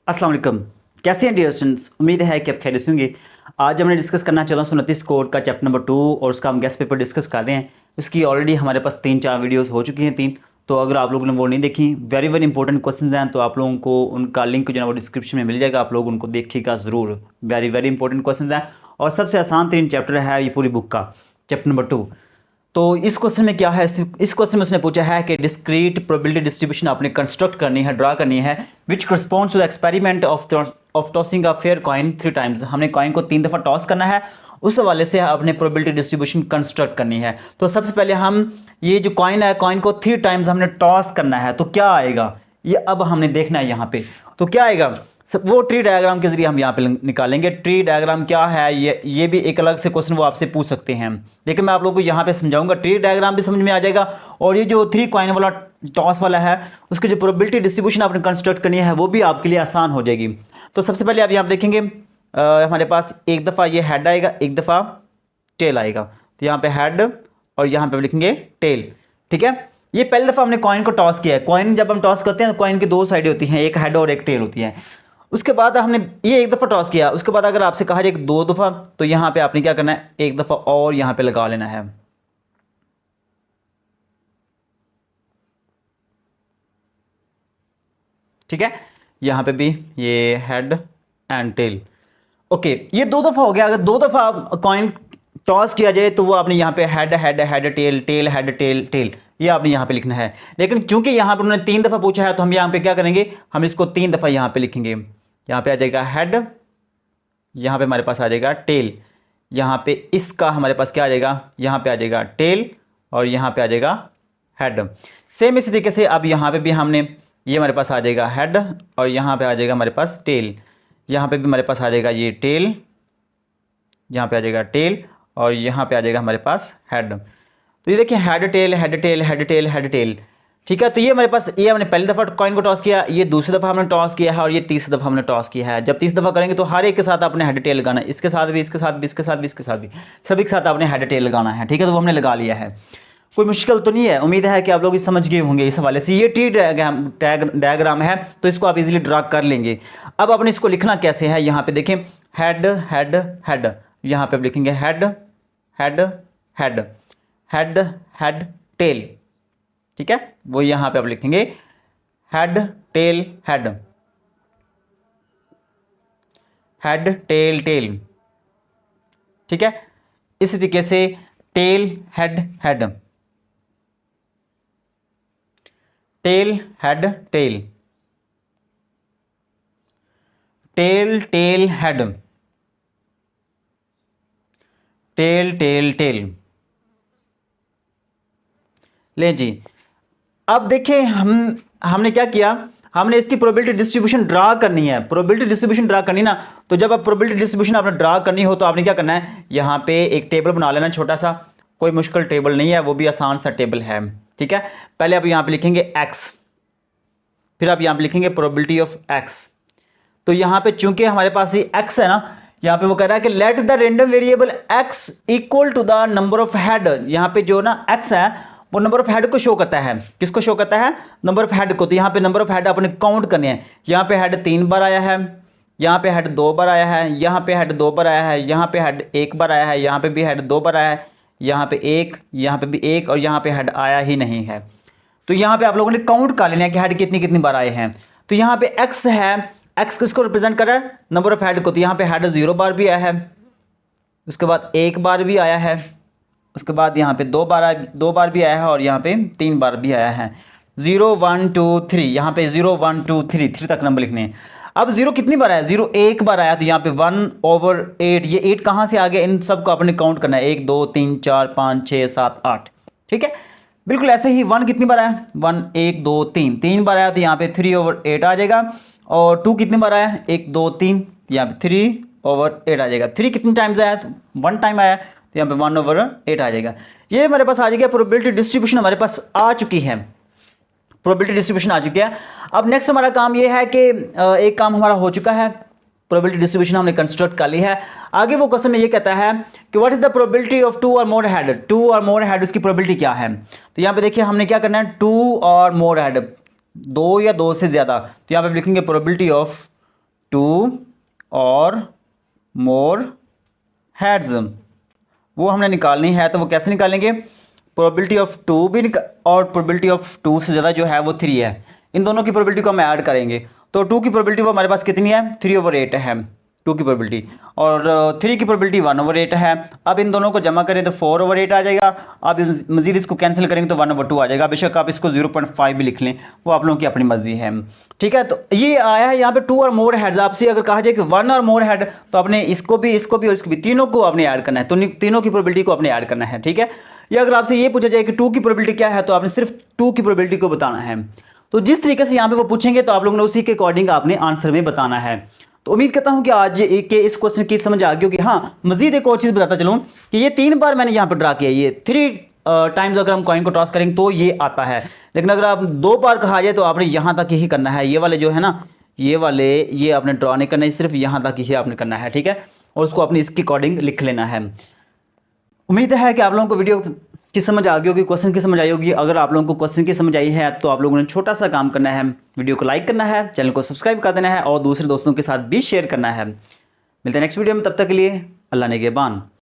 अस्सलाम वालेकुम। कैसे हैं डियर स्टूडेंट्स? उम्मीद है कि आप खैरियत से होंगे। आज हमने डिस्कस करना चला 29 कोड का चैप्टर नंबर 2 और उसका हम गेस्ट पेपर डिस्कस कर रहे हैं। इसकी ऑलरेडी हमारे पास 3-4 वीडियोस हो चुकी हैं 3। तो अगर आप लोगों ने वो नहीं देखी, वेरी वेरी इंपॉर्टेंट क्वेश्चन हैं, तो आप लोगों को उनका लिंक जो है वो डिस्क्रिप्शन में मिल जाएगा। आप लोग उनको देखिएगा ज़रूर। वेरी वेरी इंपॉर्टेंट क्वेश्चन हैं और सबसे आसान 3 चैप्टर है ये पूरी बुक का, चैप्टर नंबर 2। तो इस क्वेश्चन में क्या है, इस क्वेश्चन में उसने पूछा है कि डिस्क्रीट प्रोबेबिलिटी डिस्ट्रीब्यूशन आपने कंस्ट्रक्ट करनी है, ड्रा करनी है, which corresponds to the experiment of tossing a fair coin 3 times. हमने कॉइन को 3 दफ़ा टॉस करना है, उस हवाले से आपने प्रोबेबिलिटी डिस्ट्रीब्यूशन कंस्ट्रक्ट करनी है। तो सबसे पहले हम ये जो कॉइन है, कॉइन को 3 टाइम्स हमने टॉस करना है, तो क्या आएगा ये अब हमने देखना है यहाँ पे। तो क्या आएगा वो ट्री डायग्राम के जरिए हम यहाँ पे निकालेंगे। ट्री डायग्राम क्या है ये भी एक अलग से क्वेश्चन वो आपसे पूछ सकते हैं, लेकिन मैं आप लोगों को यहाँ पे समझाऊंगा। ट्री डायग्राम भी समझ में आ जाएगा और ये जो 3 कॉइन वाला टॉस वाला है उसकी जो प्रोबेबिलिटी डिस्ट्रीब्यूशन आपने कंस्ट्रक्ट करनी है वो भी आपके लिए आसान हो जाएगी। तो सबसे पहले आप यहाँ देखेंगे हमारे पास एक दफ़ा ये हेड आएगा, एक दफ़ा टेल आएगा। तो यहाँ पे हेड और यहाँ पे लिखेंगे टेल। ठीक है, ये पहली दफ़ा हमने कॉइन को टॉस किया है। कॉइन जब हम टॉस करते हैं तो कॉइन की 2 साइडें होती हैं, एक हेड और एक टेल होती है। उसके बाद हमने ये एक दफ़ा टॉस किया, उसके बाद अगर आपसे कहा जाए 2 दफ़ा, तो यहाँ पे आपने क्या करना है, एक दफ़ा और यहाँ पे लगा लेना है। ठीक है, यहाँ पे भी ये हेड एंड टेल। ओके, ये 2 दफ़ा हो गया। अगर 2 दफ़ा कॉइन टॉस किया जाए तो वो आपने यहाँ पे head head head tail tail head tail tail ये आपने यहाँ पे लिखना है। लेकिन चूंकि यहाँ पे उन्होंने 3 दफ़ा पूछा है तो हम यहाँ पे क्या करेंगे, हम इसको 3 दफ़ा यहाँ पे लिखेंगे। यहाँ पे आ जाएगा हेड, यहाँ पे हमारे पास आ जाएगा टेल, यहाँ पे इसका हमारे पास क्या आ जाएगा, यहाँ पे आ जाएगा टेल और यहाँ पे आ जाएगा हेड। सेम इसी तरीके से अब यहाँ पे भी हमने ये हमारे पास आ जाएगा हेड और यहाँ पे आ जाएगा हमारे पास टेल, यहाँ पे भी हमारे पास आ जाएगा ये टेल, यहाँ पे आ जाएगा टेल और यहाँ पे आ जाएगा हमारे पास हेड। तो ये देखिए head tail head tail head tail head tail. ठीक है, तो ये हमारे पास ये हमने पहली दफ़ा कॉइन को टॉस किया, ये दूसरी दफ़ा हमने टॉस किया है और ये तीसरी दफ़ा हमने टॉस किया है। जब 30 दफ़ा करेंगे तो हर एक के साथ आपने हेड टेल लगाना है, इसके साथ भी, इसके साथ भी, इसके साथ भी, इसके साथ भी, सभी के साथ आपने हेड टेल लगाना है। ठीक है, तो वो हमने लगा लिया है। कोई मुश्किल तो नहीं है, उम्मीद है कि आप लोग समझ गए होंगे इस हवाले से। ये ट्री डायग्राम है तो इसको आप इजीली ड्रा कर लेंगे। अब आपने इसको लिखना कैसे है, यहाँ पे देखें हेड हेड हेड, यहाँ पे लिखेंगे head head head head head tail. ठीक है, वो यहाँ पे आप लिखेंगे head tail head head tail tail. ठीक है, इसी तरीके से tail head head tail head tail tail tail head tail tail tail. ले जी, अब देखें हमने क्या किया, हमने इसकी प्रोबेबिलिटी डिस्ट्रीब्यूशन ड्रा करनी है। प्रोबेबिलिटी डिस्ट्रीब्यूशन ड्रा करनी ना, तो जब आप प्रोबेबिलिटी डिस्ट्रीब्यूशन आपने ड्रा करनी हो तो आपने क्या करना है, यहाँ पे एक टेबल बना लेना छोटा सा, कोई मुश्किल टेबल नहीं है, वो भी आसान सा टेबल है। ठीक है, पहले आप यहाँ पे लिखेंगे एक्स, फिर आप यहाँ पे लिखेंगे प्रोबेबिलिटी ऑफ एक्स। तो यहाँ पे चूंकि हमारे पास ये एक्स है ना, यहाँ पे वो कह रहा है कि let the random variable X equal to the number of head. यहाँ पे जो ना एक्स है वो नंबर ऑफ हेड को शो करता है। किसको शो करता है, नंबर ऑफ हेड को। तो यहाँ पे नंबर ऑफ हेड अपने काउंट करने हैं। यहाँ पे हेड 3 बार आया है, यहाँ पे हेड 2 बार आया है, यहाँ पे हेड 2 बार आया है, यहाँ पे हेड 1 बार आया है, यहाँ पे भी हेड 2 बार आया है, यहाँ पे 1, यहाँ पे भी 1 और यहाँ पे हेड आया ही नहीं है। तो यहाँ पे आप लोगों ने काउंट कर लेना है कि हेड कितनी कितनी बार आए हैं। तो यहाँ पे एक्स है, एक्स किसको रिप्रेजेंट कर रहा है, नंबर ऑफ हेड को। तो यहाँ पे हेड 0 बार भी आया है, उसके बाद 1 बार भी आया है, उसके बाद यहाँ पे 2 बार भी आया है और यहाँ पे 3 बार भी आया है। 0 1 2 3, यहाँ पे 0 1 2 3 तक नंबर लिखने हैं। अब 0 कितनी बार आया, 0 1 बार आया, तो यहाँ पे 1/8, ये 8 कहाँ से आ गया, इन सबको आपने काउंट करना है, 1 2 3 4 5 6 7 8। ठीक है, बिल्कुल ऐसे ही 1 कितनी बार आया, 1 1 2 3 बार आया, तो यहाँ पे 3/8 आ जाएगा। और 2 कितनी बार आया, 1 2 3, यहाँ पे 3/8 आ जाएगा। 3 कितने टाइम्स आया, तो 1 टाइम आया, तो यहाँ पे 1/8 आ जाएगा। ये हमारे पास आ जाएगा, प्रोबेबिलिटी डिस्ट्रीब्यूशन हमारे पास आ चुकी है, प्रोबेबिलिटी डिस्ट्रीब्यूशन आ चुकी है। अब नेक्स्ट हमारा काम ये है कि एक काम हमारा हो चुका है, प्रोबेबिलिटी डिस्ट्रीब्यूशन हमने कंस्ट्रक्ट कर ली है। आगे वो क्वेश्चन में ये कहता है कि what is the probability of 2 और मोर हेड, 2 और मोर हेड उसकी प्रोबेबिलिटी क्या है। तो यहाँ पे देखिए हमने क्या करना है, 2 और मोर हेड, 2 या 2 से ज्यादा। तो यहाँ पे लिखेंगे प्रोबेबिलिटी ऑफ 2 और मोर हेड्स वो हमने निकालनी है। तो वो कैसे निकालेंगे, प्रोबेबिलिटी ऑफ 2 भी और प्रोबेबिलिटी ऑफ 2 से ज़्यादा जो है वो 3 है, इन दोनों की प्रोबेबिलिटी को हम ऐड करेंगे। तो 2 की प्रोबेबिलिटी वो हमारे पास कितनी है, 3/8 है 2 की प्रोबेबिलिटी, और 3 की प्रोबेबिलिटी 1/8 है। अब इन दोनों को जमा करें तो 4/8 आ जाएगा। अब मजीद इसको कैंसिल करेंगे तो 1/2 आ जाएगा। बेशक आप इसको 0.5 भी लिख लें, वो आप लोगों की अपनी मर्जी है। ठीक है, तो ये आया है यहाँ पे 2 और मोर हेड्स। आपसे अगर कहा जाए कि 1 और मोर हेड, तो आपने इसको भी और इसको भी तीनों को आपने ऐड करना है, तो तीनों की प्रोबेबिलिटी को आपने ऐड करना है। ठीक है, या अगर आपसे ये पूछा जाए कि 2 की प्रोबेबिलिटी क्या है, तो आपने सिर्फ 2 की प्रोबेबिलिटी को बताना है। तो जिस तरीके से यहाँ पे वो पूछेंगे तो आप लोगों ने उसी के अकॉर्डिंग आपने आंसर में बताना है। तो उम्मीद करता हूं कि आज के इस क्वेश्चन की समझ आ गई होगी। हाँ, मजीद एक और चीज़ बताता चलूँ कि ये 3 बार मैंने यहाँ पर ड्रा किया, ये 3 टाइम्स अगर हम कॉइन को टॉस करेंगे तो ये आता है। लेकिन अगर आप 2 बार कहा जाए तो आपने यहाँ तक ही करना है। ये वाले जो है ना, ये वाले ये आपने ड्रॉ नहीं करना है, सिर्फ यहाँ तक ही आपने करना है। ठीक है, और उसको अपनी इसके अकॉर्डिंग लिख लेना है। उम्मीद है कि आप लोगों को वीडियो की समझ आ गई होगी, क्वेश्चन की समझ आई होगी। अगर आप लोगों को क्वेश्चन की समझ आई है तो आप लोगों ने छोटा सा काम करना है, वीडियो को लाइक करना है, चैनल को सब्सक्राइब कर देना है और दूसरे दोस्तों के साथ भी शेयर करना है। मिलते हैं नेक्स्ट वीडियो में, तब तक के लिए अल्लाह निगहबान।